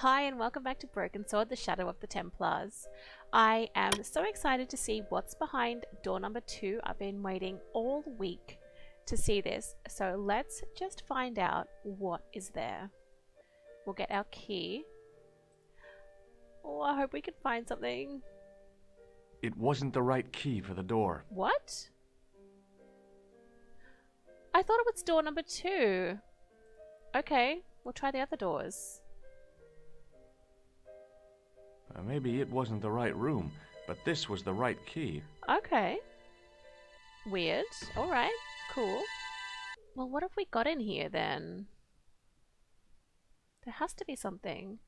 Hi and welcome back to Broken Sword, the Shadow of the Templars. I am so excited to see what's behind door number 2. I've been waiting all week to see this, so let's just find out what is there. We'll get our key. Oh, I hope we can find something. It wasn't the right key for the door. What? I thought it was door number 2. Okay, we'll try the other doors. Maybe it wasn't the right room, but this was the right key. Okay. Weird. Alright, cool. Well, what have we got in here then? There has to be something.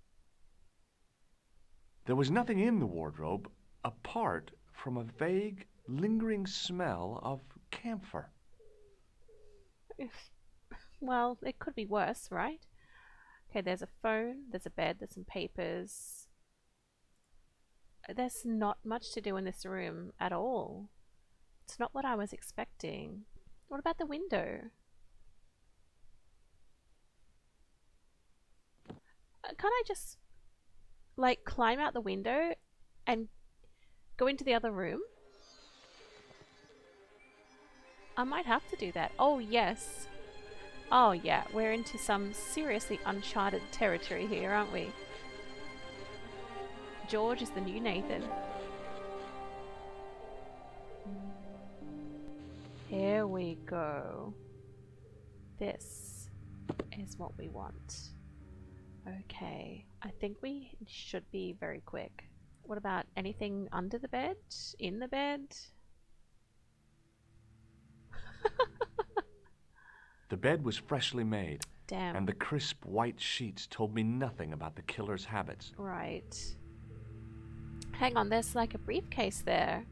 There was nothing in the wardrobe apart from a vague, lingering smell of camphor. Well, it could be worse, right? Okay, there's a phone, there's a bed, there's some papers. There's not much to do in this room at all. It's not what I was expecting. What about the window? Can't I just, like, climb out the window and go into the other room? I might have to do that. Oh, yes. Oh, yeah. We're into some seriously uncharted territory here, aren't we? George is the new Nathan. Here we go. This is what we want. Okay, I think we should be very quick. What about anything under the bed? In the bed? The bed was freshly made. Damn. And the crisp white sheets told me nothing about the killer's habits. Right. Hang on, there's like a briefcase there.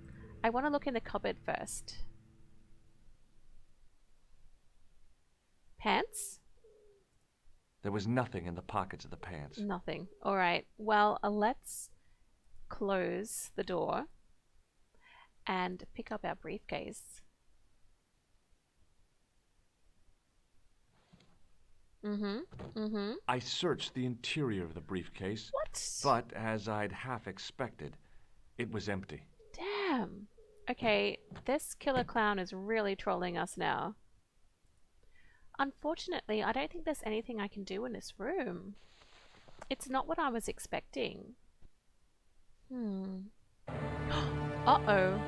I want to look in the cupboard first. Pants? There was nothing in the pockets of the pants. Nothing. Alright, well, let's close the door and pick up our briefcase. I searched the interior of the briefcase. What? But, as I'd half expected, it was empty. Damn. Okay, this killer clown is really trolling us now. Unfortunately, I don't think there's anything I can do in this room. It's not what I was expecting. Uh-oh.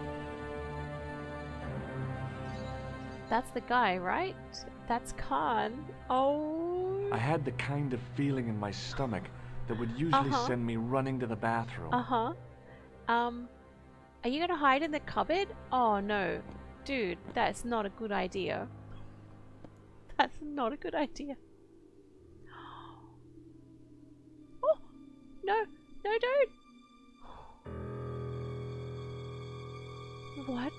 That's the guy, right? That's Khan. Oh. I had the kind of feeling in my stomach that would usually send me running to the bathroom. Are you gonna hide in the cupboard? Oh no. Dude, that's not a good idea. That's not a good idea. Oh! No! No, don't! What?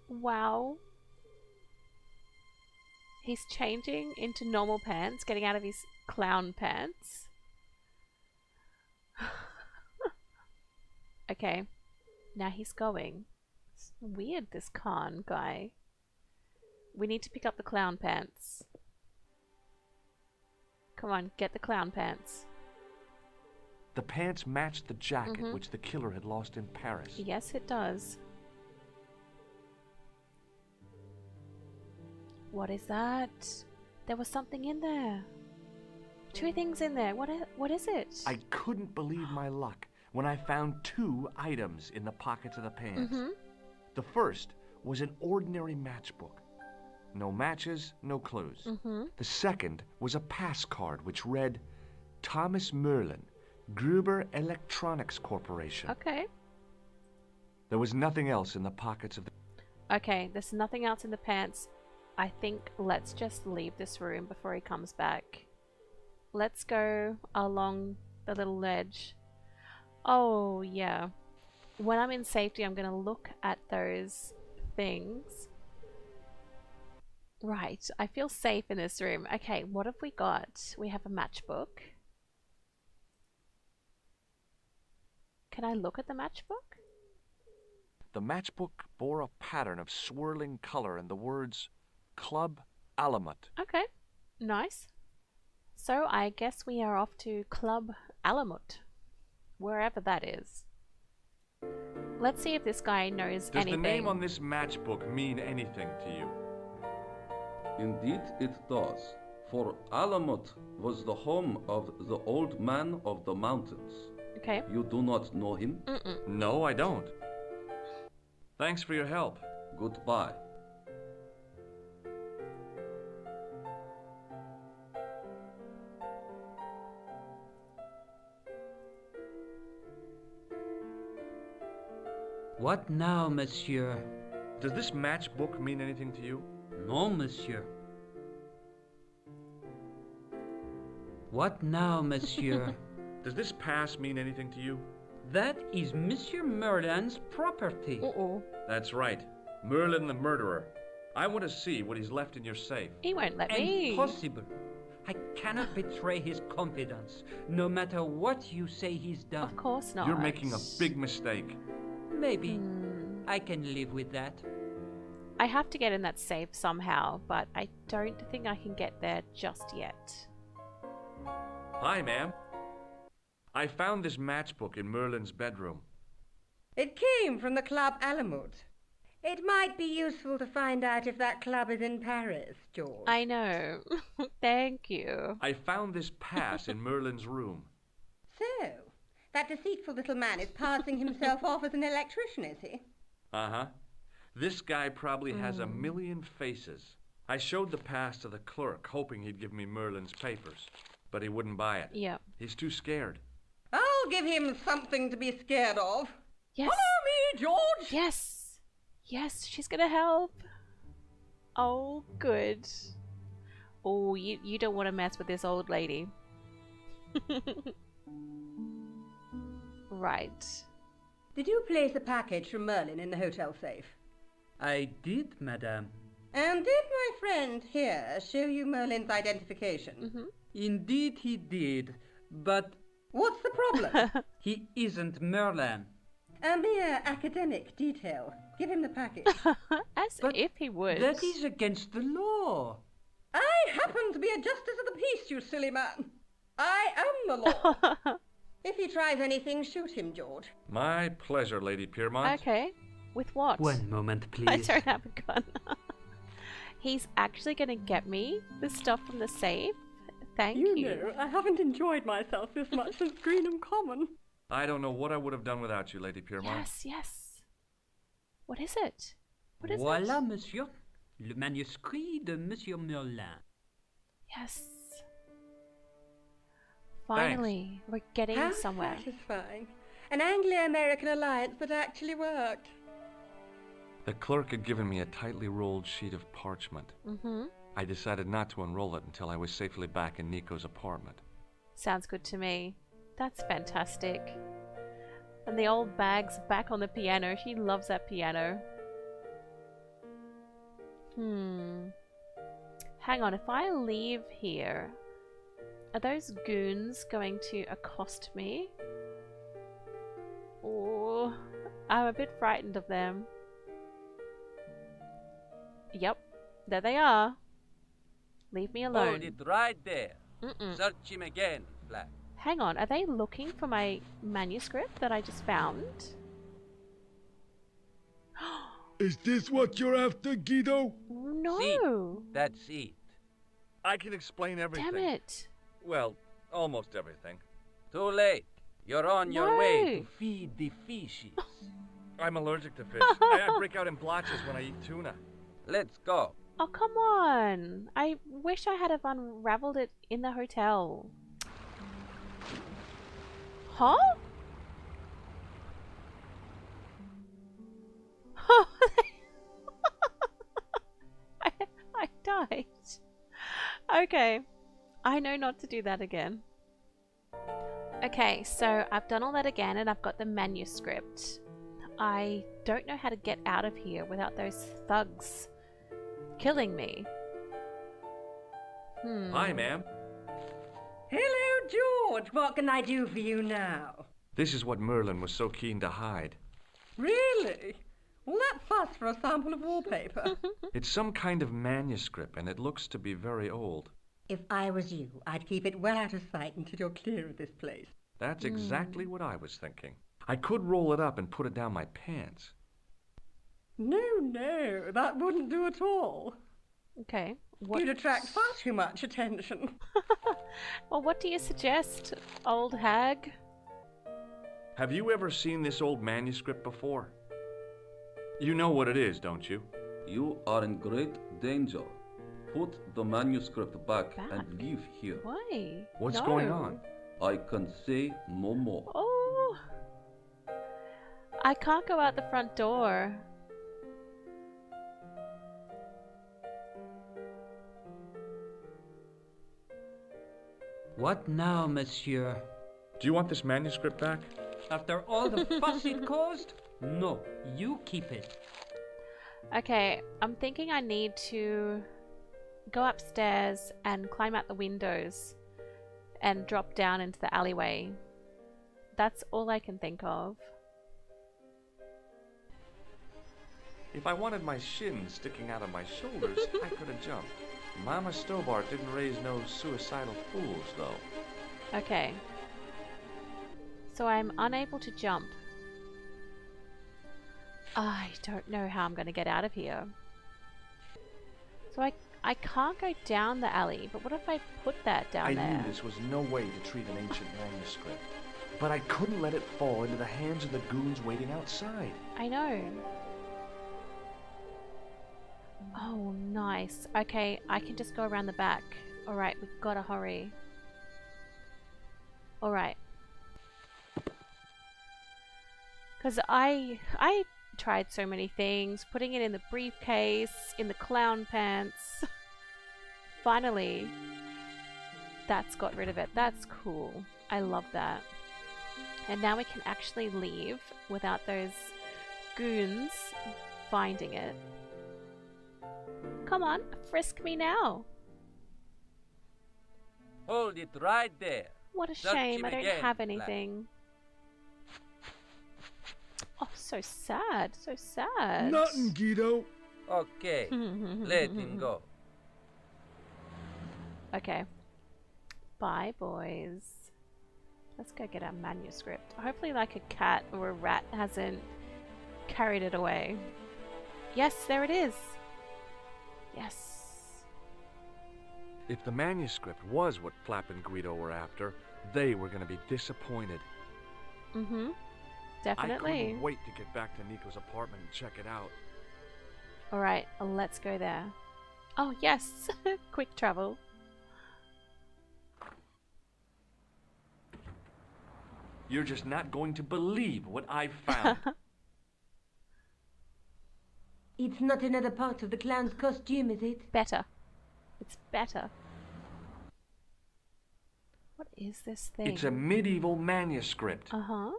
Wow. He's changing into normal pants, getting out of his clown pants. Okay. Now he's going. It's weird, this Khan guy. We need to pick up the clown pants. Come on, get the clown pants. The pants matched the jacket which the killer had lost in Paris. Yes, it does. What is that? There was something in there. 2 things in there. What is it? I couldn't believe my luck when I found 2 items in the pockets of the pants. The first was an ordinary matchbook. No matches, no clues. The second was a pass card which read, Thomas Merlin, Gruber Electronics Corporation. Okay. There was nothing else in the pockets of the... Okay, there's nothing else in the pants. I think let's just leave this room before he comes back. Let's go along the little ledge. Oh, yeah. When I'm in safety, I'm going to look at those things. Right, I feel safe in this room. Okay, what have we got? We have a matchbook. Can I look at the matchbook? The matchbook bore a pattern of swirling color and the words Club Alamut. Okay, nice. So I guess we are off to Club Alamut, wherever that is. Let's see if this guy knows anything. Does the name on this matchbook mean anything to you? Indeed it does, for Alamut was the home of the old man of the mountains. Okay. You do not know him? No, I don't. Thanks for your help. Goodbye. What now, monsieur? Does this matchbook mean anything to you? No, monsieur. What now, monsieur? Does this pass mean anything to you? That is Monsieur Merlin's property. Uh-oh. That's right. Merlin the murderer. I want to see what he's left in your safe. He won't let me. Impossible. I cannot betray his confidence, no matter what you say he's done. Of course not. You're making a big mistake. Maybe. I can live with that. I have to get in that safe somehow, but I don't think I can get there just yet. Hi, ma'am. I found this matchbook in Merlin's bedroom. It came from the Club Alamut. It might be useful to find out if that club is in Paris, George. I know. Thank you. I found this pass in Merlin's room. So, that deceitful little man is passing himself off as an electrician, is he? Uh-huh. This guy probably has a million faces. I showed the pass to the clerk, hoping he'd give me Merlin's papers, but he wouldn't buy it. Yep. He's too scared. I'll give him something to be scared of. Yes. Follow me, George! Yes. Yes, she's gonna help. Oh, good. Oh, you don't want to mess with this old lady. Right. Did you place a package from Merlin in the hotel safe? I did, madame. And did my friend here show you Merlin's identification? Indeed he did, but What's the problem? he isn't Merlin. A mere academic detail. Give him the package. As But if he would. That is against the law. I happen to be a justice of the peace, you silly man. I am the law. If he tries anything, shoot him, George. My pleasure, Lady Piermont. Okay. With what? One moment, I please. don't have a gun. He's actually gonna get me the stuff from the safe? Thank you. You know, I haven't enjoyed myself this much since Greenham Common. I don't know what I would have done without you, Lady Piermont. Yes, yes. What is it? What is Voilà, it? monsieur. Le manuscrit de Monsieur Merlin. Yes. Finally, we're getting How somewhere. satisfying. An Anglo-American alliance that actually worked. The clerk had given me a tightly rolled sheet of parchment. I decided not to unroll it until I was safely back in Nico's apartment. Sounds good to me. That's fantastic. And the old bag's back on the piano. She loves that piano. Hang on, if I leave here, are those goons going to accost me? Oh, I'm a bit frightened of them. Yep, there they are. Leave me alone. Hold it right there. Search him again, Flack. Hang on, are they looking for my manuscript that I just found? Is this what you're after, Guido? No! See, that's it. I can explain everything. Damn it! Well, almost everything. Too late. You're on your No. way to feed the fishes. I'm allergic to fish. I break out in blotches when I eat tuna. Let's go. Oh, come on! I wish I had have unraveled it in the hotel. Huh? I died. Okay. I know not to do that again. Okay, so I've done all that again and I've got the manuscript. I don't know how to get out of here without those thugs killing me. Hi, ma'am. Hello, George. What can I do for you now? This is what Merlin was so keen to hide. Really? Well, that fuss for a sample of wallpaper. It's some kind of manuscript, and it looks to be very old. If I was you, I'd keep it well out of sight until you're clear of this place. That's exactly what I was thinking. I could roll it up and put it down my pants. No, that wouldn't do at all. Okay. You'd attract far too much attention. Well, what do you suggest, old hag? Have you ever seen this old manuscript before? You know what it is, don't you? You are in great danger. Put the manuscript back and leave here. Why? What's No. going on? I can say no more. Oh. I can't go out the front door. What now, monsieur? Do you want this manuscript back? After all the fuss it caused? No, you keep it. Okay, I'm thinking I need to go upstairs and climb out the windows and drop down into the alleyway. That's all I can think of. If I wanted my shins sticking out of my shoulders, I could have jumped. Mama Stobart didn't raise no suicidal fools, though. Okay. So I'm unable to jump. I don't know how I'm going to get out of here. So I can't go down the alley, but what if I put that down there? I knew this was no way to treat an ancient manuscript, but I couldn't let it fall into the hands of the goons waiting outside. I know. Oh, nice. Okay, I can just go around the back. Alright, we've got to hurry. Alright. Because I tried so many things. Putting it in the briefcase, in the clown pants. Finally, that's got rid of it. That's cool. I love that. And now we can actually leave without those goons finding it. Come on, frisk me now. Hold it right there. What a Search shame, him I don't again, have lad. anything. Oh, so sad, so sad. Nothing, Guido. Okay, let him go. Okay. Bye, boys. Let's go get our manuscript. Hopefully like a cat or a rat hasn't carried it away. Yes, there it is. Yes. If the manuscript was what Flap and Guido were after, they were going to be disappointed. Mm-hmm. I Definitely. couldn't wait to get back to Nico's apartment and check it out. Alright, let's go there. Oh, yes. Quick travel. You're just not going to believe what I found. It's not another part of the clown's costume, is it? Better. It's better. What is this thing? It's a medieval manuscript. Uh-huh.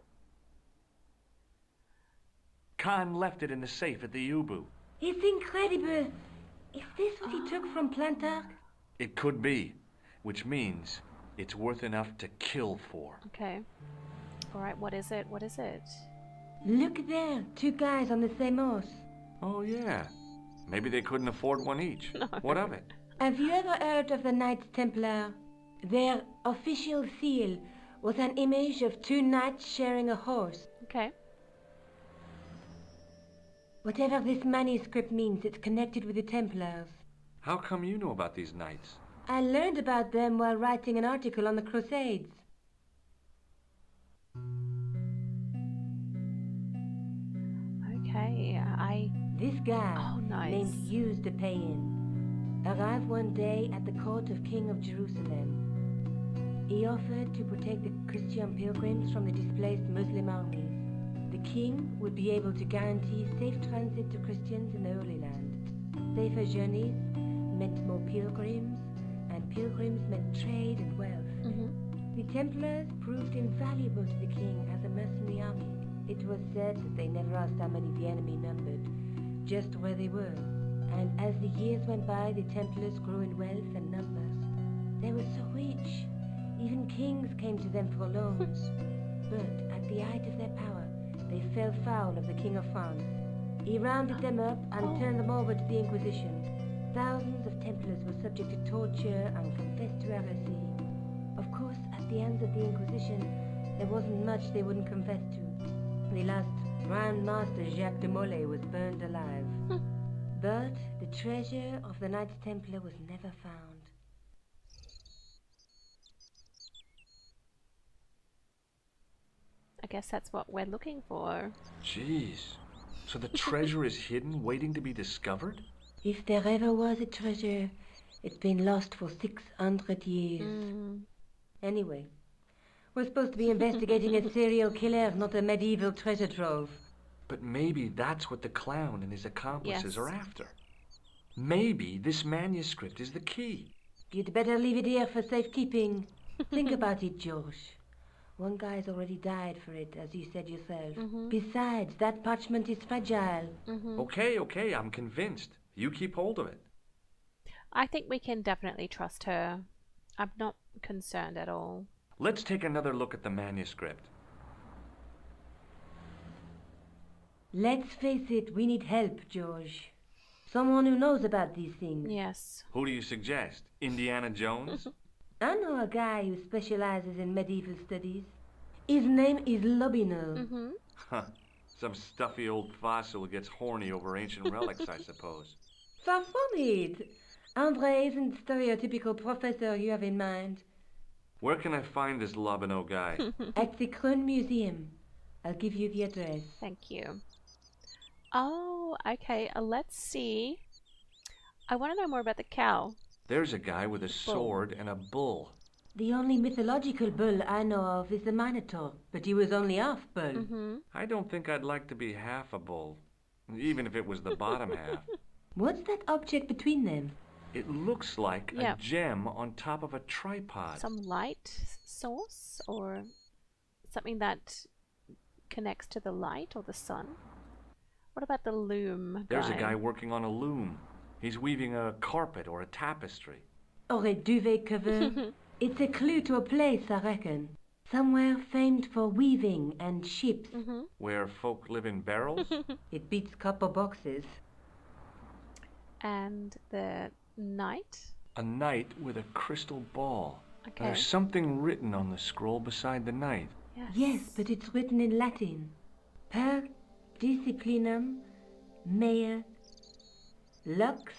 Khan left it in the safe at the Ubu. It's incredible. Is this what he took from Plantark? It could be, which means it's worth enough to kill for. Okay. Alright, what is it? What is it? Look there, two guys on the same horse. Oh, yeah. Maybe they couldn't afford one each. No. What of it? Have you ever heard of the Knights Templar? Their official seal was an image of two knights sharing a horse. Okay. Whatever this manuscript means, it's connected with the Templars. How come you know about these knights? I learned about them while writing an article on the Crusades. Okay, This guy, Oh, nice. named Hughes de Payen, arrived one day at the court of King of Jerusalem. He offered to protect the Christian pilgrims from the displaced Muslim armies. The king would be able to guarantee safe transit to Christians in the Holy Land. Safer journeys meant more pilgrims, and pilgrims meant trade and wealth. The Templars proved invaluable to the king as a mercenary army. It was said that they never asked how many the enemy numbered, just where they were. And as the years went by, the Templars grew in wealth and numbers. They were so rich, even kings came to them for loans. But at the height of their power, they fell foul of the King of France. He rounded them up and turned them over to the Inquisition. thousands of Templars were subject to torture and confessed to heresy. Of course, at the hands of the Inquisition, there wasn't much they wouldn't confess to. The last Grand Master Jacques de Molay was burned alive. But the treasure of the Knights Templar was never found. I guess that's what we're looking for. Jeez. So the treasure is hidden, waiting to be discovered? If there ever was a treasure, it's been lost for 600 years. Anyway, we're supposed to be investigating a serial killer, not a medieval treasure trove. But maybe that's what the clown and his accomplices Yes. are after. Maybe this manuscript is the key. You'd better leave it here for safekeeping. Think about it, George. One guy's already died for it, as you said yourself. Besides, that parchment is fragile. Okay, I'm convinced. You keep hold of it. I think we can definitely trust her. I'm not concerned at all. Let's take another look at the manuscript. Let's face it, we need help, George. Someone who knows about these things. Yes. Who do you suggest? Indiana Jones? I know a guy who specializes in medieval studies. His name is Lobino. Huh. Some stuffy old fossil who gets horny over ancient relics, I suppose. Far from it. Andre isn't the stereotypical professor you have in mind. Where can I find this Lobino guy? At the Kroon Museum. I'll give you the address. Thank you. Oh, okay. Let's see. I want to know more about the cow. There's a guy with a sword and a bull. The only mythological bull I know of is the Minotaur, but he was only half bull. I don't think I'd like to be half a bull, even if it was the bottom half. What's that object between them? It looks like Yeah. a gem on top of a tripod. Some light source or something that connects to the light or the sun? What about the loom There's a guy working on a loom. He's weaving a carpet or a tapestry. Or a duvet cover? It's a clue to a place, I reckon. Somewhere famed for weaving and ships. Where folk live in barrels? It beats copper boxes. And the knight? A knight with a crystal ball. Okay. There's something written on the scroll beside the knight. Yes, but it's written in Latin. Per disciplinam mea lux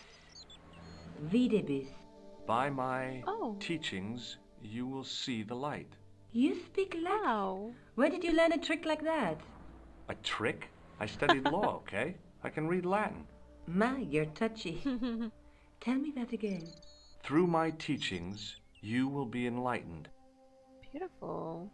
videbis. By my Oh. teachings, you will see the light. You speak Latin? Wow. Where did you learn a trick like that? A trick? I studied law, okay? I can read Latin. My, you're touchy. Tell me that again. Through my teachings, you will be enlightened. Beautiful.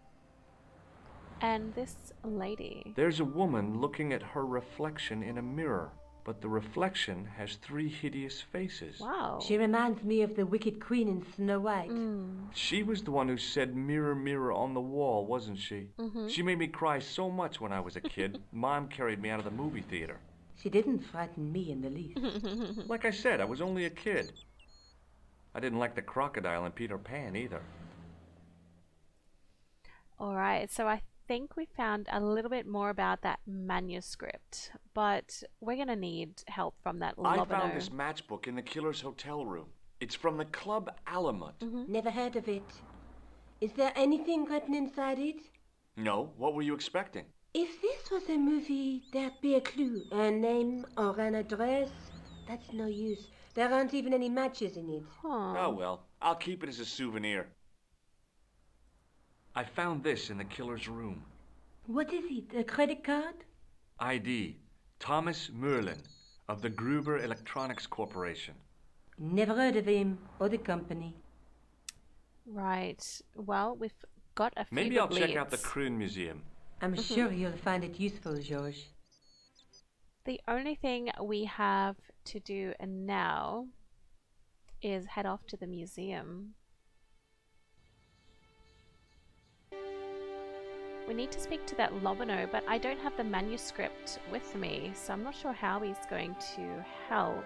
And this lady. There's a woman looking at her reflection in a mirror, but the reflection has 3 hideous faces. Wow. She reminds me of the wicked queen in Snow White. She was the one who said mirror, mirror on the wall, wasn't she? She made me cry so much when I was a kid, Mom carried me out of the movie theater. She didn't frighten me in the least. Like I said, I was only a kid. I didn't like the crocodile in Peter Pan either. Alright, so I think we found a little bit more about that manuscript, but we're gonna need help from that I Lobino. found this matchbook in the killer's hotel room. It's from the Club Alamut. Never heard of it. Is there anything written inside it? No, what were you expecting? If this was a movie, there'd be a clue, a name or an address. That's no use. There aren't even any matches in it. Oh well, I'll keep it as a souvenir. I found this in the killer's room. What is it, a credit card? ID, Thomas Merlin, of the Gruber Electronics Corporation. Never heard of him or the company. Right. Well, we've got a few Maybe I'll check out the leads. Kroon Museum. I'm sure you'll find it useful, George. The only thing we have to do now is head off to the museum. We need to speak to that Lobino, but I don't have the manuscript with me, so I'm not sure how he's going to help.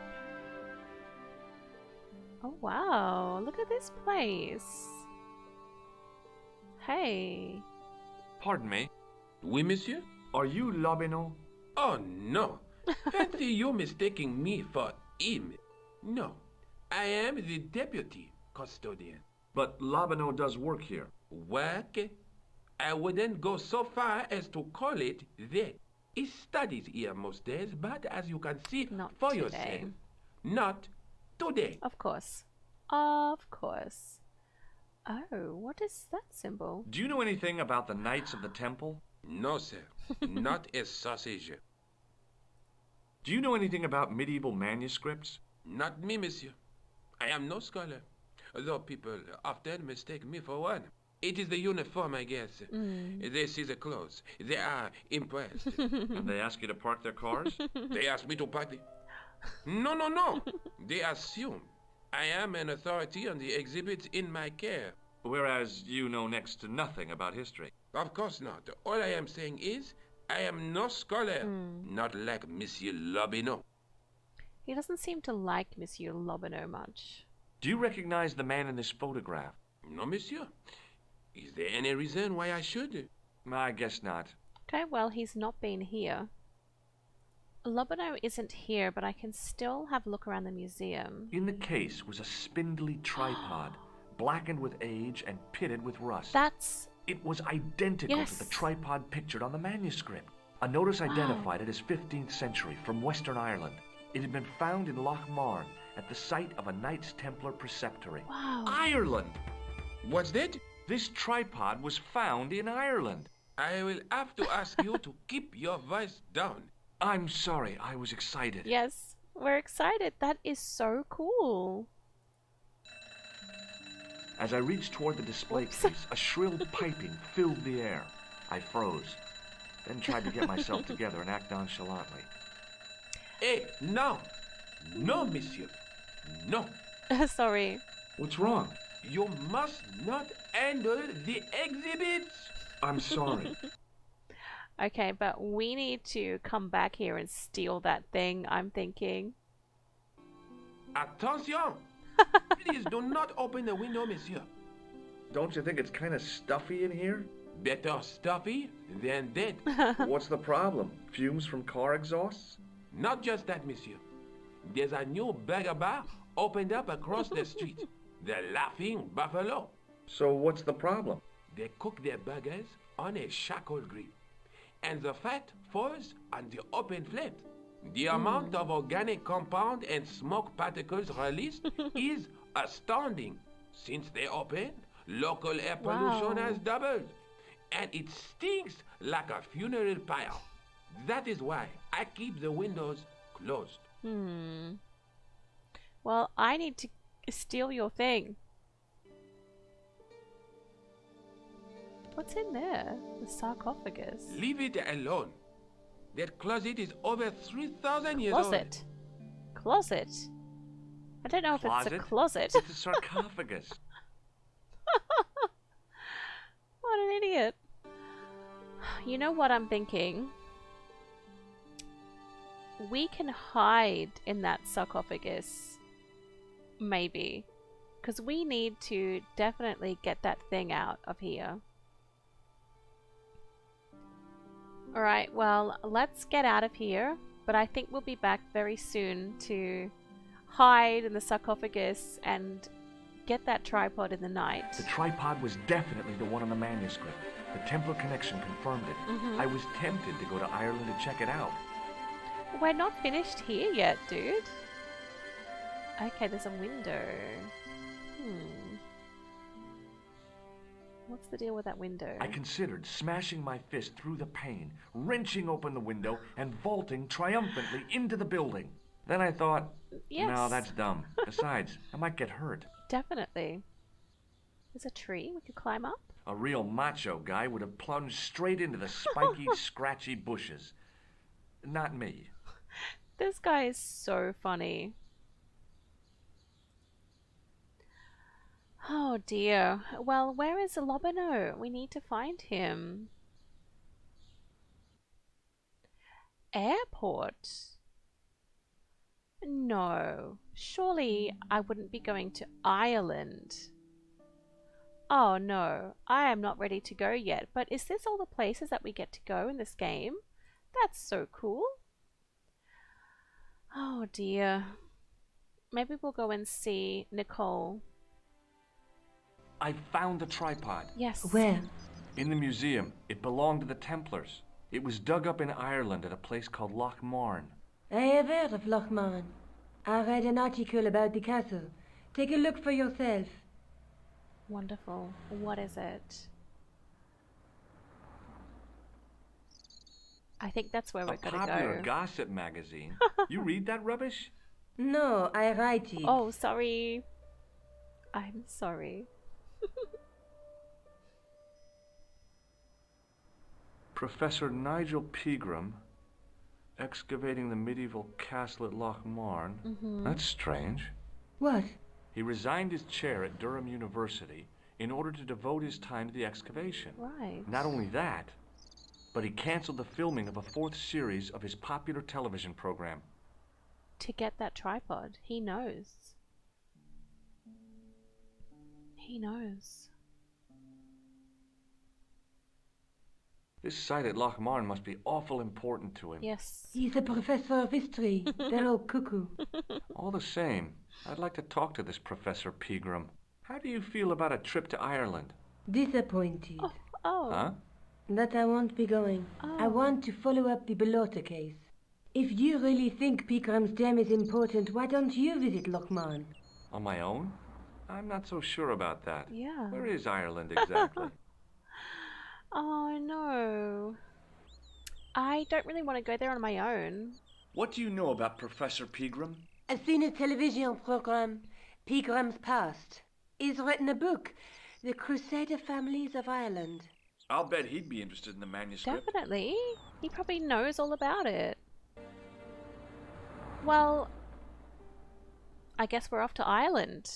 Oh wow, look at this place. Hey. Pardon me, Oui, monsieur? are you Oh, no. Fancy you mistaking me for him. No, I am the deputy custodian. But Labano does work here. Work? I wouldn't go so far as to call it that. He studies here most days, but as you can see Not for today. yourself, not today. Of course. Of course. Oh, what is that symbol? Do you know anything about the Knights of the Temple? No, sir. Not a sausage. Do you know anything about medieval manuscripts? Not me, monsieur. I am no scholar, though people often mistake me for one. It is the uniform, I guess. They see the clothes. They are impressed. And they ask you to park their cars? They ask me to park the... No. They assume I am an authority on the exhibits in my care. Whereas you know next to nothing about history. Of course not. All I am saying is, I am no scholar. Not like Monsieur Lobineau. He doesn't seem to like Monsieur Lobineau much. Do you recognize the man in this photograph? No, monsieur. Is there any reason why I should? I guess not. Okay, well, he's not been here. Lobineau isn't here, but I can still have a look around the museum. In the case was a spindly tripod, blackened with age and pitted with rust. That's... It was identical Yes. to the tripod pictured on the manuscript. A notice identified it as 15th century from Western Ireland. It had been found in Locmaria at the site of a Knights Templar preceptory. Wow. Ireland! What's that? This tripod was found in Ireland. I will have to ask you to keep your voice down. I'm sorry, I was excited. Yes, we're excited. That is so cool. As I reached toward the display Oops. case, a shrill piping filled the air. I froze, then tried to get myself together and act nonchalantly. Hey, no, monsieur. No. Sorry. What's wrong? You must not handle the exhibits. I'm sorry. Okay, but we need to come back here and steal that thing, I'm thinking. Attention! Please do not open the window, monsieur. Don't you think it's kind of stuffy in here? Better stuffy than dead. What's the problem? Fumes from car exhausts? Not just that, monsieur. There's a new burger bar opened up across the street. The Laughing Buffalo. So what's the problem? They cook their burgers on a charcoal grill, and the fat falls on the open flames. The amount of organic compound and smoke particles released is astounding. Since they opened, local air pollution has doubled, and it stinks like a funeral pyre. That is why I keep the windows closed. Well, I need to steal your thing. What's in there? The sarcophagus. Leave it alone. That closet is over 3,000 years old. Closet? I don't know if it's a closet. It's a sarcophagus. What an idiot. You know what I'm thinking? We can hide in that sarcophagus. Maybe. Because we need to definitely get that thing out of here. Alright, well, let's get out of here. But I think we'll be back very soon to hide in the sarcophagus and get that tripod in the night. The tripod was definitely the one on the manuscript. The Templar connection confirmed it. I was tempted to go to Ireland to check it out. We're not finished here yet, dude. Okay, there's a window. What's the deal with that window? I considered smashing my fist through the pane, wrenching open the window, and vaulting triumphantly into the building. Then I thought, Yes. no, that's dumb. Besides, I might get hurt. Definitely. There's a tree we could climb up. A real macho guy would have plunged straight into the spiky, scratchy bushes. Not me. This guy is so funny. Oh dear. Well, where is Lobineau? We need to find him. Airport? No. Surely I wouldn't be going to Ireland. Oh no, I am not ready to go yet. But is this all the places that we get to go in this game? That's so cool. Oh dear. Maybe we'll go and see Nicole. I found the tripod. Yes. Where? In the museum. It belonged to the Templars. It was dug up in Ireland at a place called Locmaria. I have heard of Locmaria. I read an article about the castle. Take a look for yourself. Wonderful. What is it? I think that's where we're A gonna popular go. gossip magazine. You read that rubbish? No, I write it. Oh, sorry. I'm sorry. Professor Nigel Pegram, excavating the medieval castle at Lochmarn. That's strange. What? He resigned his chair at Durham University in order to devote his time to the excavation. Right. Not only that, but he canceled the filming of a 4th series of his popular television program. To get that tripod. He knows. He knows. This site at Lochmarn must be awful important to him. Yes. He's a professor of history. They're all cuckoo. All the same, I'd like to talk to this Professor Pegram. How do you feel about a trip to Ireland? Disappointed. Oh. Huh? That I won't be going. I Oh. want to follow up the Bellotta case. If you really think Pegram's gem is important, why don't you visit Lochmarn? On my own? I'm not so sure about that. Yeah. Where is Ireland exactly? Oh no. I don't really want to go there on my own. What do you know about Professor Pegram? I've seen a television program, Pegram's Past. He's written a book, The Crusader Families of Ireland. I'll bet he'd be interested in the manuscript. Definitely. He probably knows all about it. Well, I guess we're off to Ireland.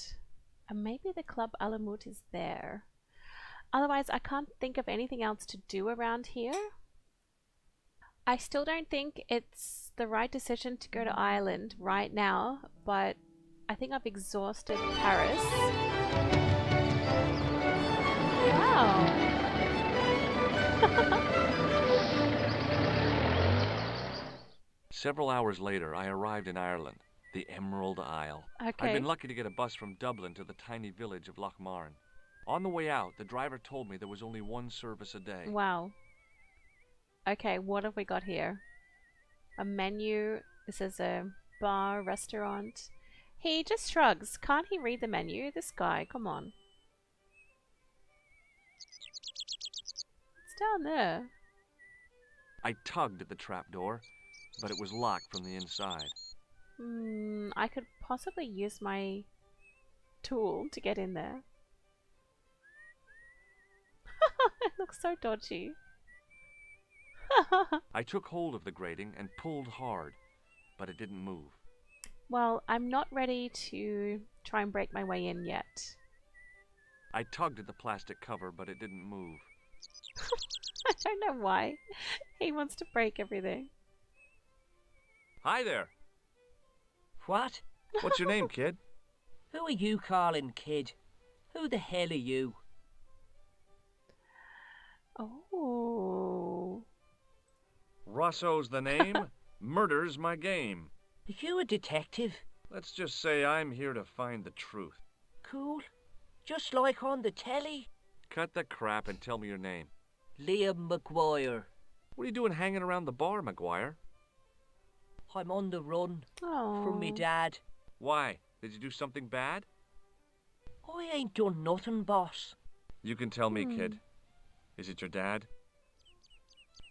And maybe the Club Alamut is there. Otherwise, I can't think of anything else to do around here. I still don't think it's the right decision to go to Ireland right now, but I think I've exhausted Paris. Wow. Several hours later, I arrived in Ireland, the Emerald Isle. I'd Okay. been lucky to get a bus from Dublin to the tiny village of Lochmarn. On the way out, the driver told me there was only one service a day. Wow. Okay, what have we got here? A menu. This is a bar, restaurant. He just shrugs. Can't he read the menu? This guy, come on. It's down there. I tugged at the trapdoor, but it was locked from the inside. I could possibly use my tool to get in there. It looks so dodgy. I took hold of the grating and pulled hard, but it didn't move. Well, I'm not ready to try and break my way in yet. I tugged at the plastic cover, but it didn't move. I don't know why. He wants to break everything. Hi there. What? What's your name, kid? Who are you calling kid? Who the hell are you? Oh. Rosso's the name. Murder's my game. Are you a detective? Let's just say I'm here to find the truth. Cool. Just like on the telly? Cut the crap and tell me your name. Liam Maguire. What are you doing hanging around the bar, Maguire? I'm on the run Oh. from me dad. Why? Did you do something bad? I ain't done nothing, boss. You can tell me, kid. Is it your dad?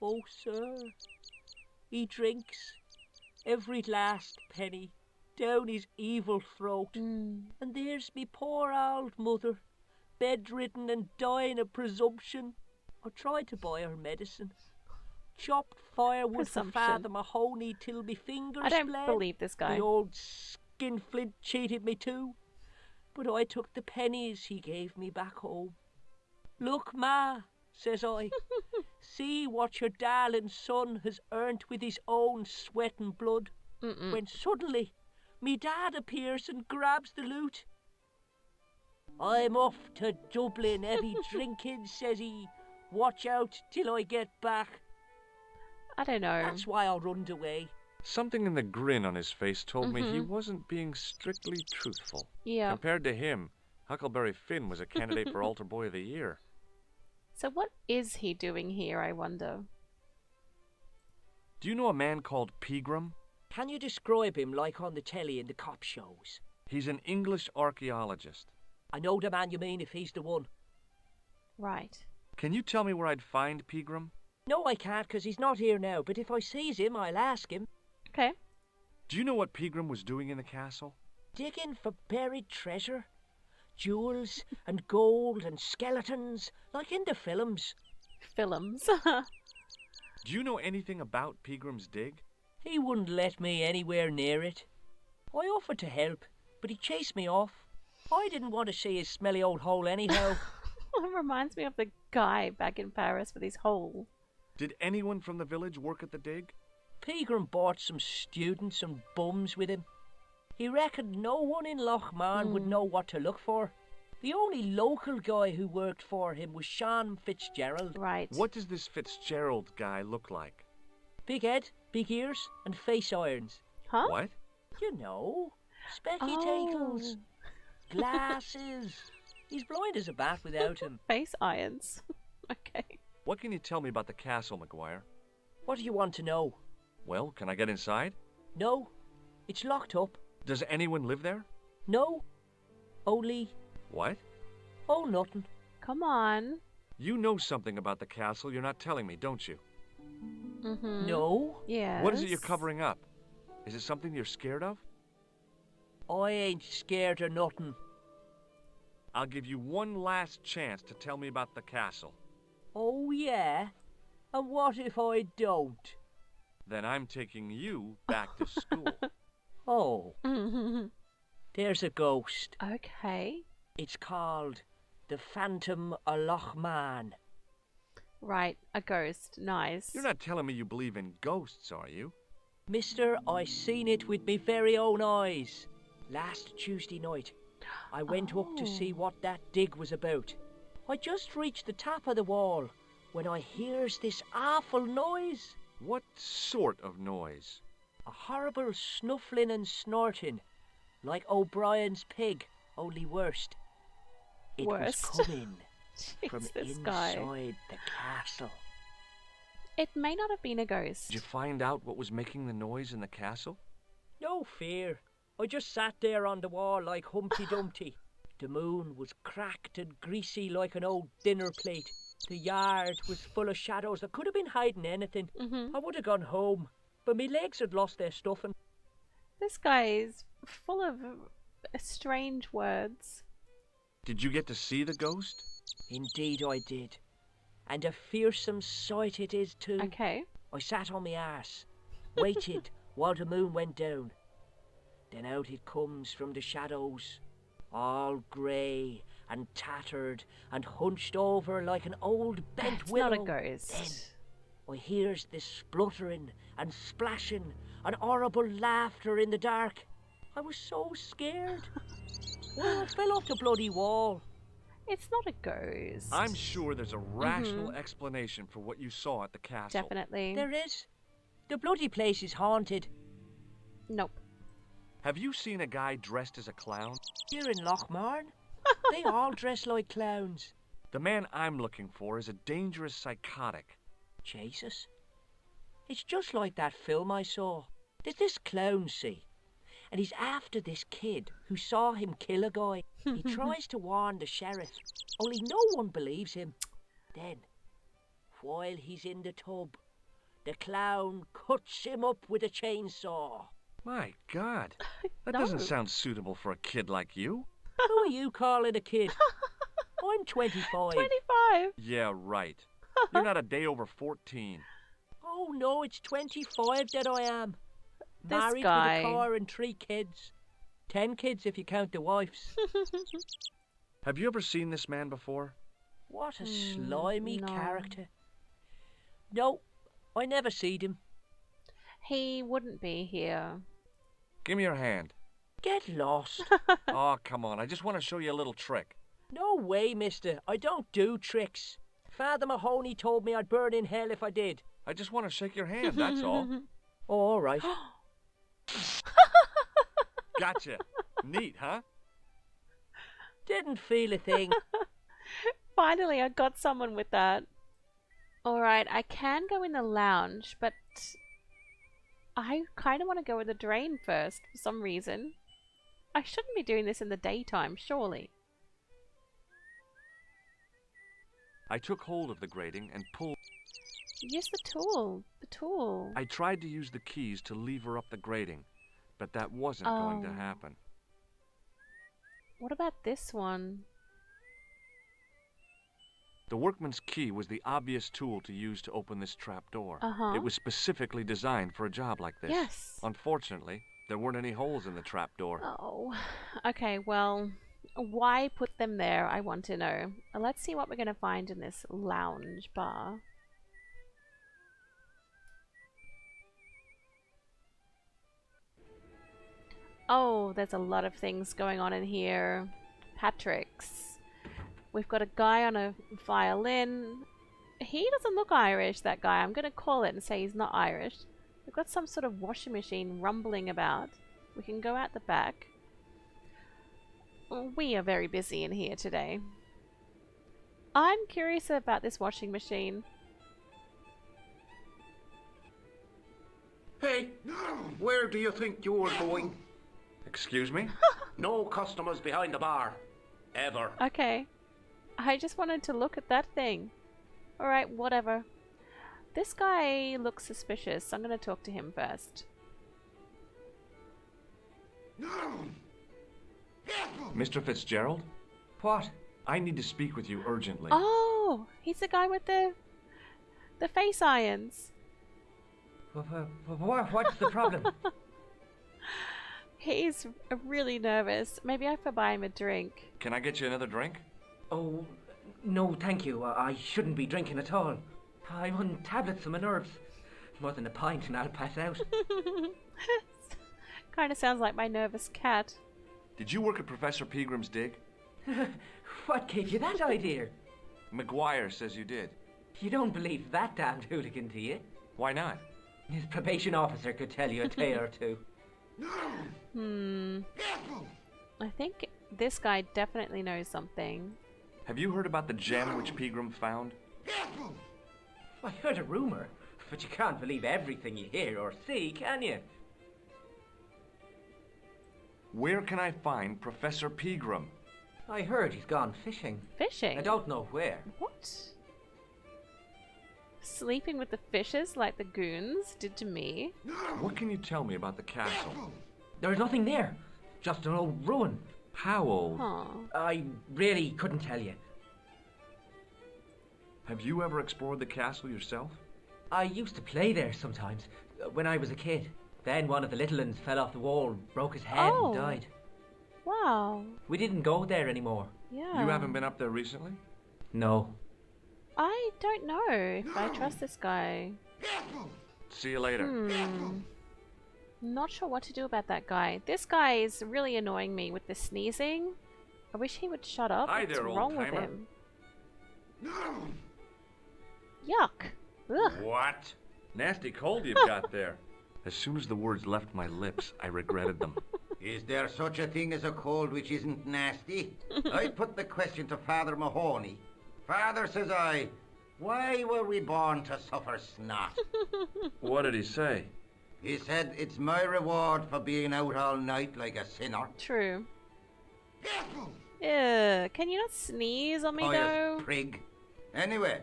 Oh, sir. He drinks every last penny down his evil throat. And there's me poor old mother, bedridden and dying of presumption. I tried to buy her medicine. Chopped firewood for Presumption. Father Mahoney till me fingers I don't bled. believe this guy. The old skinflint cheated me too. But I took the pennies he gave me back home. Look, Ma, says I, see what your darling son has earned with his own sweat and blood. When suddenly, me dad appears and grabs the loot. I'm off to Dublin, heavy drinking, says he. Watch out till I get back. I don't know. That's why I runned away. Something in the grin on his face told me he wasn't being strictly truthful. Yeah. Compared to him, Huckleberry Finn was a candidate for Altar Boy of the Year. So what is he doing here, I wonder? Do you know a man called Pegram? Can you describe him like on the telly in the cop shows? He's an English archaeologist. I know the man you mean if he's the one. Right. Can you tell me where I'd find Pegram? No, I can't, 'cause he's not here now, but if I sees him, I'll ask him. Okay. Do you know what Pegram was doing in the castle? Digging for buried treasure. Jewels and gold and skeletons, like in the films. Films. Do you know anything about Pegram's dig? He wouldn't let me anywhere near it. I offered to help, but he chased me off. I didn't want to see his smelly old hole anyhow. It reminds me of the guy back in Paris with his hole. Did anyone from the village work at the dig? Pegram brought some students and bums with him. He reckoned no one in Locmaria would know what to look for. The only local guy who worked for him was Sean Fitzgerald. Right. What does this Fitzgerald guy look like? Big head, big ears, and face irons. Huh? What? You know, spectacles, glasses. He's blind as a bat without him. Face irons. Okay. What can you tell me about the castle, Maguire? What do you want to know? Well, can I get inside? No, it's locked up. Does anyone live there? No, only... What? Oh, nothing. Come on. You know something about the castle you're not telling me, don't you? Mm-hmm. No, Yes. What is it you're covering up? Is it something you're scared of? I ain't scared of nothing. I'll give you one last chance to tell me about the castle. Oh, yeah? And what if I don't? Then I'm taking you back to school. Oh, there's a ghost. Okay. It's called the Phantom of Lochman. Right. A ghost. Nice. You're not telling me you believe in ghosts, are you? Mister, I seen it with me very own eyes. Last Tuesday night, I went up to see what that dig was about. I just reached the top of the wall when I hears this awful noise. What sort of noise? A horrible snuffling and snorting, like O'Brien's pig, only worst. It Worst? was coming from Jeez, this inside guy. the castle. It may not have been a ghost. Did you find out what was making the noise in the castle? No fear. I just sat there on the wall like Humpty Dumpty. The moon was cracked and greasy like an old dinner plate. The yard was full of shadows that could have been hiding anything. I would have gone home, but my legs had lost their stuffing. This guy is full of strange words. Did you get to see the ghost? Indeed I did. And a fearsome sight it is too. Okay. I sat on my arse, waited while the moon went down. Then out it comes from the shadows, all grey and tattered and hunched over like an old bent It's willow. not a ghost. Then I hears this spluttering and splashing and horrible laughter in the dark. I was so scared. Well, I fell off the bloody wall. It's not a ghost. I'm sure there's a rational explanation for what you saw at the castle. Definitely. There is. The bloody place is haunted. Nope. Have you seen a guy dressed as a clown? Here in Lochmaria, they all dress like clowns. The man I'm looking for is a dangerous psychotic. Jesus. It's just like that film I saw. There's this clown, see, and he's after this kid who saw him kill a guy. He tries to warn the sheriff, only no one believes him. Then, while he's in the tub, the clown cuts him up with a chainsaw. My God, that No. doesn't sound suitable for a kid like you. Who are you calling a kid? I'm 25. 25. Yeah, right. You're not a day over 14. Oh no, it's 25 that I am. This Married guy. with a car and 3 kids. 10 kids if you count the wives. Have you ever seen this man before? What a slimy no. character. No, I never seed him. He wouldn't be here. Give me your hand. Get lost. Oh, come on. I just want to show you a little trick. No way, mister. I don't do tricks. Father Mahoney told me I'd burn in hell if I did. I just want to shake your hand, that's all. All right. Gotcha. Neat, huh? Didn't feel a thing. Finally, I got someone with that. Alright, I can go in the lounge, but I kind of want to go in the drain first for some reason. I shouldn't be doing this in the daytime, surely. I took hold of the grating and pulled. Use the tool. The tool. I tried to use the keys to lever up the grating, but that wasn't going to happen. What about this one? The workman's key was the obvious tool to use to open this trap door. Uh-huh. It was specifically designed for a job like this. Yes. Unfortunately, there weren't any holes in the trap door. Oh. Okay, well, why put them there, I want to know. Let's see what we're going to find in this lounge bar. Oh, there's a lot of things going on in here. Patrick's. We've got a guy on a violin. He doesn't look Irish, that guy. I'm going to call it and say he's not Irish. We've got some sort of washing machine rumbling about. We can go out the back. We are very busy in here today. I'm curious about this washing machine. Hey, where do you think you're going? Excuse me? No customers behind the bar. Ever. Okay. I just wanted to look at that thing. Alright, whatever. This guy looks suspicious. I'm going to talk to him first. Mr. Fitzgerald? What? I need to speak with you urgently. Oh, he's the guy with the face irons. What's the problem? He's really nervous. Maybe I could buy him a drink. Can I get you another drink? Oh, no, thank you. I shouldn't be drinking at all. I'm on tablets for my nerves. More than a pint and I'll pass out. Kind of sounds like my nervous cat. Did you work at Professor Pegram's dig? What gave you that idea? Maguire says you did. You don't believe that damned hooligan, do you? Why not? His probation officer could tell you a tale or two. I think this guy definitely knows something. Have you heard about the gem which Pegram found? I heard a rumor, but you can't believe everything you hear or see, can you? Where can I find Professor Pegram? I heard he's gone fishing. Fishing? I don't know where. What? Sleeping with the fishes like the goons did to me? What can you tell me about the castle? There's nothing there. Just an old ruin. How old? Huh. I really couldn't tell you. Have you ever explored the castle yourself? I used to play there sometimes, when I was a kid. Then one of the little ones fell off the wall, broke his head and died. Wow. We didn't go there anymore. Yeah. You haven't been up there recently? No. I don't know if I trust this guy. See you later. Not sure what to do about that guy. This guy is really annoying me with the sneezing. I wish he would shut up. Hi What's there, wrong with old-timer. him? Yuck. Ugh. What? Nasty cold you've got there. As soon as the words left my lips, I regretted them. Is there such a thing as a cold which isn't nasty? I put the question to Father Mahoney. Father, says I, why were we born to suffer snot? What did he say? He said, it's my reward for being out all night like a sinner. True. Ugh. Can you not sneeze on me though? Pious prig. Anyway,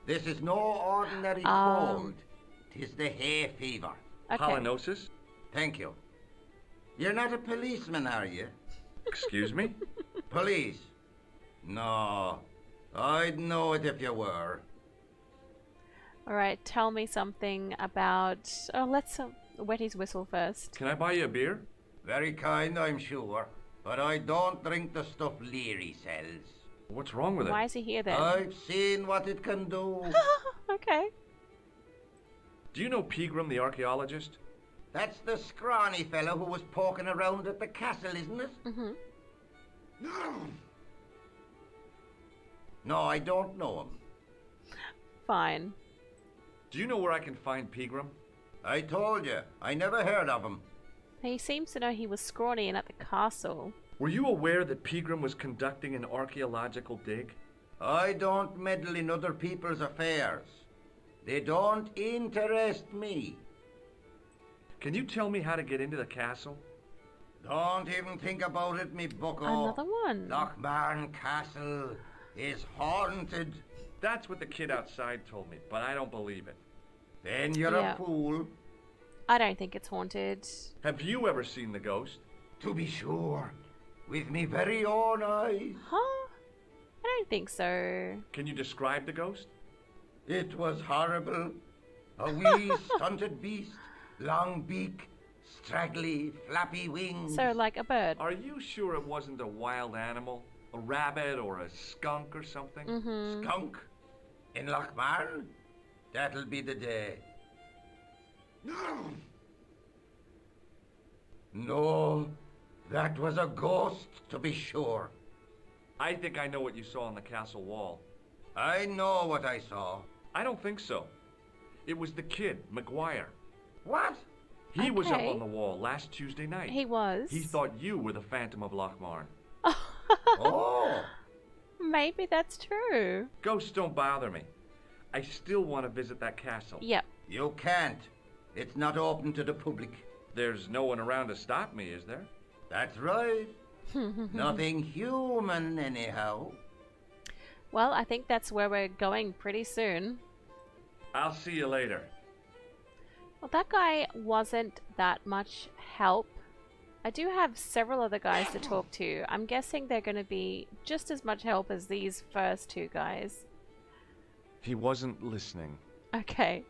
this is no ordinary cold. 'Tis the hay fever. Okay. Polynosis? Thank you. You're not a policeman, are you? Excuse me? Police? No. I'd know it if you were. Alright, tell me something about... Oh, let's wet his whistle first. Can I buy you a beer? Very kind, I'm sure. But I don't drink the stuff Leary sells. What's wrong with it? Why is he here then? I've seen what it can do. Okay. Do you know Pegram the archaeologist? That's the scrawny fellow who was poking around at the castle, isn't it? Mm-hmm. No, I don't know him. Fine. Do you know where I can find Pegram? I told you, I never heard of him. He seems to know he was scrawny and at the castle. Were you aware that Pegram was conducting an archaeological dig? I don't meddle in other people's affairs. They don't interest me. Can you tell me how to get into the castle? Don't even think about it, me bucko. Another one. Locmaria Castle is haunted. That's what the kid outside told me, but I don't believe it. Then you're Yeah. a fool. I don't think it's haunted. Have you ever seen the ghost? To be sure. With me very own eyes. Huh? I don't think so. Can you describe the ghost? It was horrible. A wee stunted beast, long beak, straggly, flappy wings. So like a bird. Are you sure it wasn't a wild animal? A rabbit or a skunk or something? Mm-hmm. Skunk? In Locmaria? That'll be the day. No, that was a ghost, to be sure. I think I know what you saw on the castle wall. I know what I saw. I don't think so. It was the kid, Maguire. What? He was up Okay. on the wall last Tuesday night. He was. He thought you were the Phantom of Locmaria. Oh, Maybe that's true. Ghosts don't bother me. I still want to visit that castle. Yep. you can't. It's not open to the public. There's no one around to stop me, is there? That's right. Nothing human, anyhow. Well, I think that's where we're going pretty soon. I'll see you later. Well, that guy wasn't that much help. I do have several other guys to talk to. I'm guessing they're going to be just as much help as these first two guys. He wasn't listening. Okay.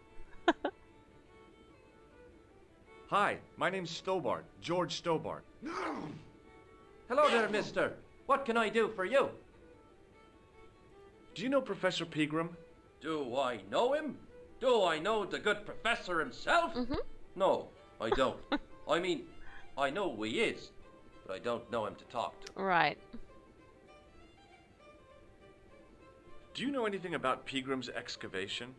Hi, my name's Stobart, George Stobbart. Hello there, mister. What can I do for you? Do you know Professor Pegram? Do I know him? Do I know the good professor himself? No, I don't. I mean, I know who he is, but I don't know him to talk to. Right. Do you know anything about Pegram's excavation?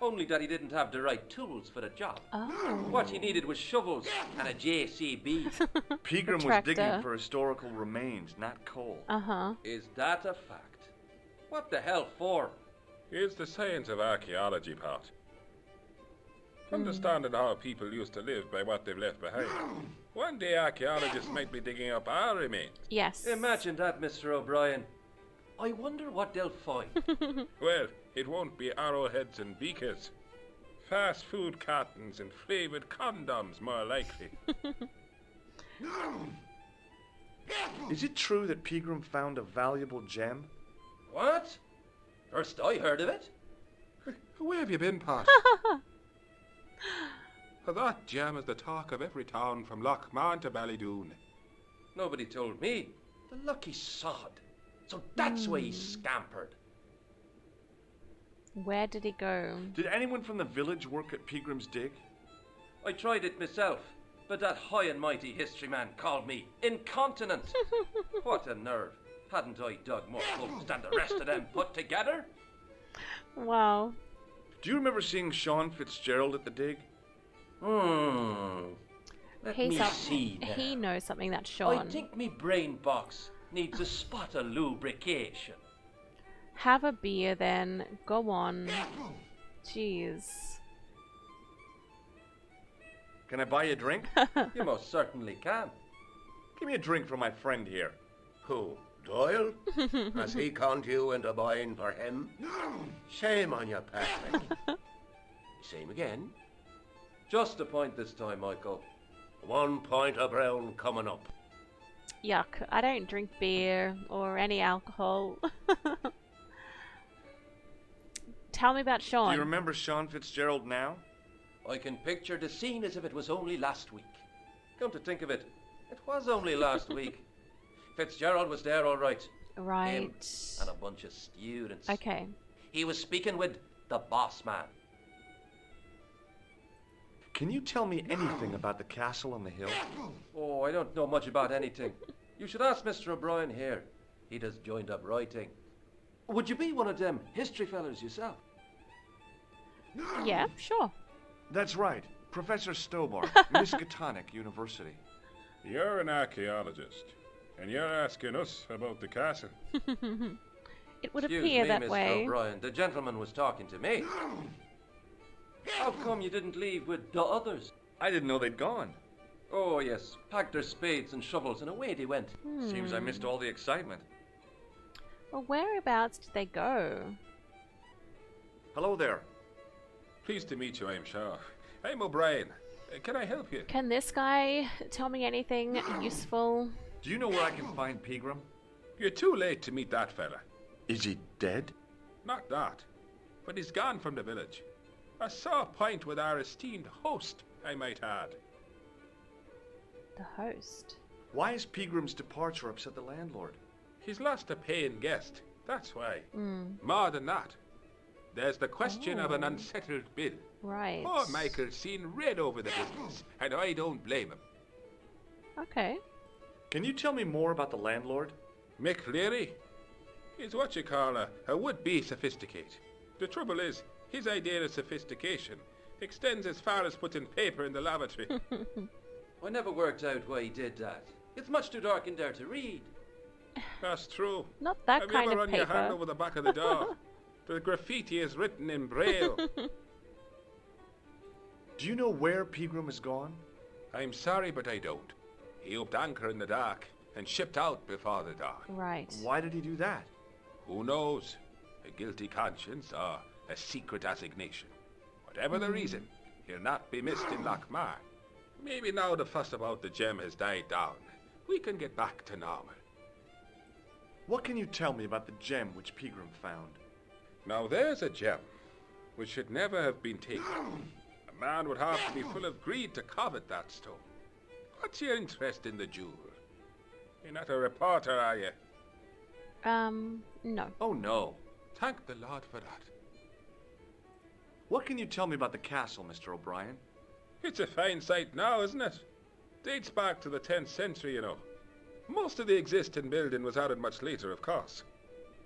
Only that he didn't have the right tools for the job. Oh. What he needed was shovels and a JCB. Pegram was Tractor. digging for historical remains, not coal. Uh-huh. Is that a fact? What the hell for? Here's the science of archaeology part. Understanding how people used to live by what they've left behind. One day archaeologists might be digging up our remains. Yes. Imagine that, Mr. O'Brien. I wonder what they'll find. Well, it won't be arrowheads and beakers. Fast food cartons and flavoured condoms, more likely. Is it true that Pegram found a valuable gem? What? First I heard of it. Where have you been, Pat? That gem is the talk of every town from Lochmarin to Ballydoon. Nobody told me. The lucky sod. So that's why he scampered. Where did he go? Did anyone from the village work at Pegram's dig? I tried it myself, but that high and mighty history man called me incontinent. What a nerve. Hadn't I dug more holes than the rest of them put together? Wow. Do you remember seeing Sean Fitzgerald at the dig? Let me see now. He knows something, that's Sean. I think me brain box needs a spot of lubrication. Have a beer then. Go on. Jeez. Can I buy you a drink? You most certainly can. Give me a drink for my friend here. Who? Doyle? Has he conned you into buying for him? Shame on you, Patrick. Same again. Just a point this time, Michael. 1 point of brown coming up. Yuck. I don't drink beer or any alcohol. Tell me about Sean. Do you remember Sean Fitzgerald now? I can picture the scene as if it was only last week. Come to think of it, it was only last week. Fitzgerald was there all right. Right. Him and a bunch of students. Okay. He was speaking with the boss man. Can you tell me anything about the castle on the hill? Oh, I don't know much about anything. You should ask Mr. O'Brien here. He does joined up writing. Would you be one of them history fellas yourself? Yeah, sure. That's right. Professor Stobart, Miskatonic University. You're an archaeologist, and you're asking us about the castle. It would Excuse appear me, that Mr. way. O'Brien. The gentleman was talking to me. How come you didn't leave with the others? I didn't know they'd gone. Oh, yes. Packed their spades and shovels, and away they went. Seems I missed all the excitement. Well, whereabouts did they go? Hello there. Pleased to meet you, I'm sure. I'm O'Brien. Can I help you? Can this guy tell me anything useful? Do you know where I can find Pegram? You're too late to meet that fella. Is he dead? Not that, but he's gone from the village. A sore point with our esteemed host, I might add. The host. Why is Pegram's departure upset the landlord? He's lost a paying guest, that's why. More than that, there's the question of an unsettled bill. Right. Poor Michael's seen red over the business, and I don't blame him. Okay. Can you tell me more about the landlord? Mick Leary? He's what you call a would-be sophisticate. The trouble is, his idea of sophistication extends as far as putting paper in the lavatory. I never worked out why he did that. It's much too dark in there to read. That's true. Not that Have kind you ever of run your hand paper. over the back of the door? The graffiti is written in braille. Do you know where Pegram is gone? I'm sorry, but I don't. He upped anchor in the dark and shipped out before the dawn. Right. Why did he do that? Who knows? A guilty conscience or a secret assignation. Whatever the reason, he'll not be missed in Locmaria. Maybe now the fuss about the gem has died down, we can get back to normal. What can you tell me about the gem which Pegram found? Now there's a gem which should never have been taken. A man would have to be full of greed to covet that stone. What's your interest in the jewel? You're not a reporter, are you? No. Oh, no. Thank the Lord for that. What can you tell me about the castle, Mr. O'Brien? It's a fine sight now, isn't it? Dates back to the 10th century, you know. Most of the existing building was added much later, of course.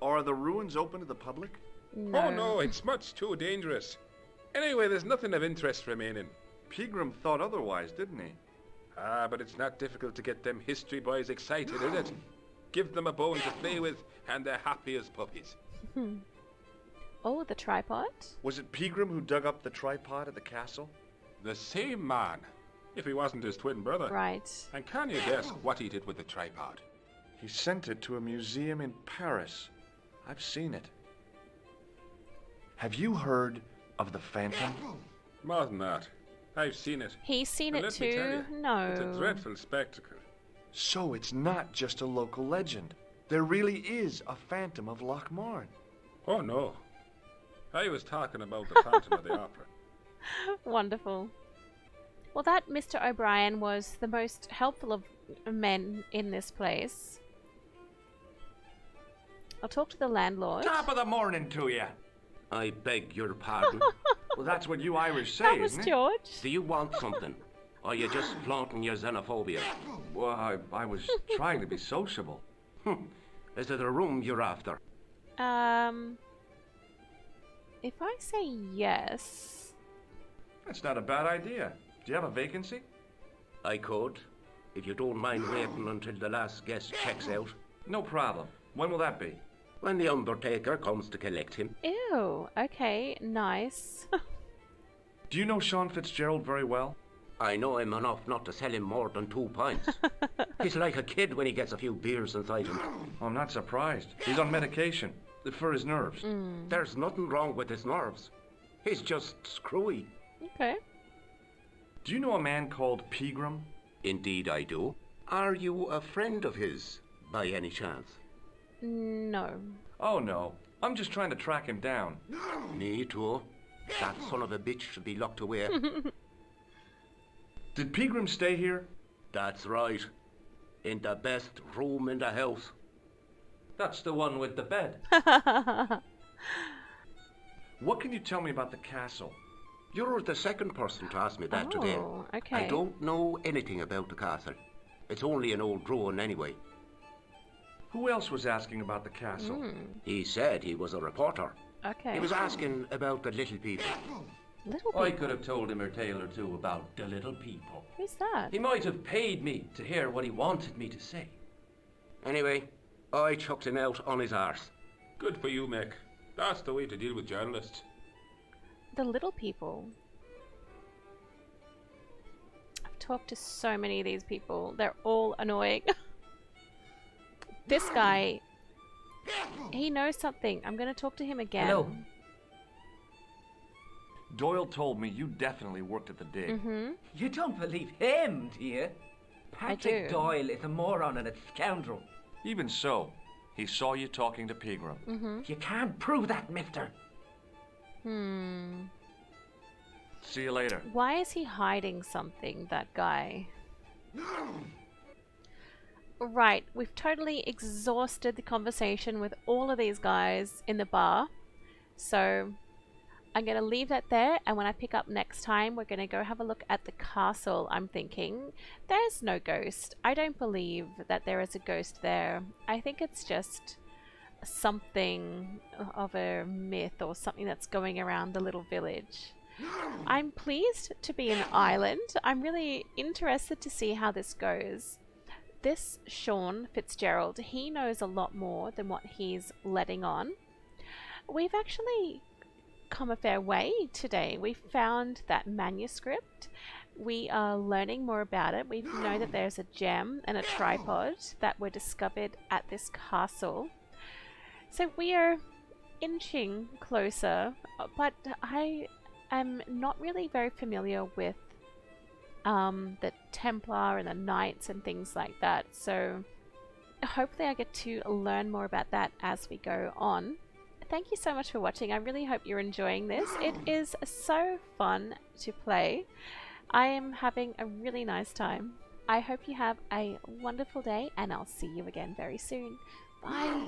Are the ruins open to the public? No. Oh no, it's much too dangerous. Anyway, there's nothing of interest remaining. Pegram thought otherwise, didn't he? Ah, but it's not difficult to get them history boys excited, is it? Give them a bone to play with, and they're happy as puppies. Oh, the tripod? Was it Pegram who dug up the tripod at the castle? The same man, if he wasn't his twin brother. Right. And can you guess what he did with the tripod? He sent it to a museum in Paris. I've seen it. Have you heard of the Phantom? More than that. I've seen it. He's seen And it let me tell too? you, No. It's a dreadful spectacle. So it's not just a local legend. There really is a Phantom of Locmaria. Oh no. I was talking about the Phantom of the Opera. Wonderful. Well, that Mr. O'Brien was the most helpful of men in this place. I'll talk to the landlord. Top of the morning to you. I beg your pardon. Well, that's what you Irish say, That was isn't it? George. Do you want something? Or are you just flaunting your xenophobia? Well, I was trying to be sociable. Is it a room you're after? If I say yes... That's not a bad idea. Do you have a vacancy? I could, if you don't mind waiting until the last guest checks out. No problem. When will that be? When the undertaker comes to collect him. Ew, okay, nice. Do you know Sean Fitzgerald very well? I know him enough not to sell him more than 2 pints. He's like a kid when he gets a few beers inside him. Oh, I'm not surprised. He's on medication for his nerves. There's nothing wrong with his nerves. He's just screwy. Okay. Do you know a man called Pegram? Indeed I do. Are you a friend of his, by any chance? No. Oh, no. I'm just trying to track him down. Me too. That son of a bitch should be locked away. Did Pegram stay here? That's right. In the best room in the house. That's the one with the bed. What can you tell me about the castle? You're the second person to ask me that today. Okay. I don't know anything about the castle. It's only an old ruin anyway. Who else was asking about the castle? He said he was a reporter. Okay. He was asking about the little people. Little people? I could have told him a tale or two about the little people. Who's that? He might have paid me to hear what he wanted me to say. Anyway, I chucked an out on his arse. Good for you, Mick. That's the way to deal with journalists. The little people. I've talked to so many of these people. They're all annoying. This guy, he knows something. I'm going to talk to him again. Hello. Doyle told me you definitely worked at the dig. You don't believe him, do you? Patrick do. Doyle is a moron and a scoundrel. Even so, he saw you talking to Pegram. You can't prove that, mister. See you later. Why is he hiding something, that guy? Right, we've totally exhausted the conversation with all of these guys in the bar. So I'm going to leave that there, and when I pick up next time, we're going to go have a look at the castle. I'm thinking, there's no ghost. I don't believe that there is a ghost there. I think it's just something of a myth or something that's going around the little village. I'm pleased to be an island. I'm really interested to see how this goes. This Sean Fitzgerald, he knows a lot more than what he's letting on. We've actually come a fair way today. We found that manuscript. We are learning more about it. We know that there's a gem and a tripod that were discovered at this castle. So we are inching closer, but I am not really very familiar with the Templar and the Knights and things like that. So hopefully I get to learn more about that as we go on. Thank you so much for watching. I really hope you're enjoying this. It is so fun to play. I am having a really nice time. I hope you have a wonderful day, and I'll see you again very soon. Bye.